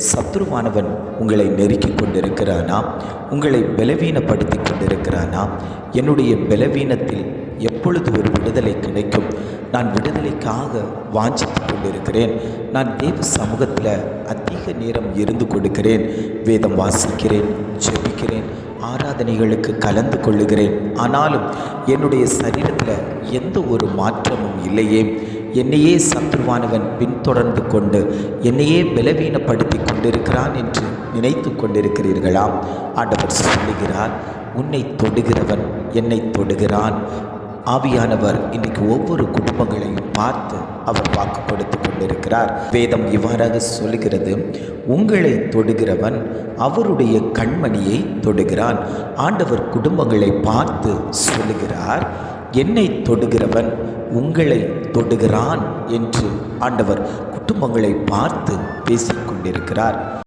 சத்துருவானவன் உங்களை நெருக்கிக் கொண்டிருக்கிறானா? உங்களை பலவீனப்படுத்தி கொண்டிருக்கிறானா? என்னுடைய பலவீனத்தில் எப்பொழுது ஒரு விடுதலை கிடைக்கும்? நான் விடுதலைக்காக வாஞ்சித்து கொண்டிருக்கிறேன். நான் தேவ சமூகத்தில் அதிக நேரம் இருந்து கொடுக்கிறேன். வேதம் வாசிக்கிறேன், ஜெபிக்கிறேன், ஆராதனைகளுக்கு கலந்து கொள்ளுகிறேன். ஆனாலும் என்னுடைய சரீரத்தில் எந்த ஒரு மாற்றமும் இல்லையே. என்னையே சத்துருவானவன் பின்தொடர்ந்து கொண்டு என்னையே பலவீனப்படுத்தி கொண்டிருக்கிறான் என்று நினைத்து கொண்டிருக்கிறீர்களாம். ஆண்டவர் சொல்லுகிறார், உன்னை தொடுகிறவன் என்னை தொடுகிறான். ஆவியானவர் இன்றைக்கு ஒவ்வொரு குடும்பங்களையும் பார்த்து அவர் வாக்கு கொடுத்து கொண்டிருக்கிறார். வேதம் இவ்வாறாக சொல்லுகிறது, உங்களை தொடுகிறவன் அவருடைய கண்மணியை தொடுகிறான். ஆண்டவர் குடும்பங்களை பார்த்து சொல்லுகிறார், என்னை தொடுகிறவன் உங்களை தொடுகிறான் என்று ஆண்டவர் குடும்பங்களை பார்த்து பேசிக்கொண்டிருக்கிறார்.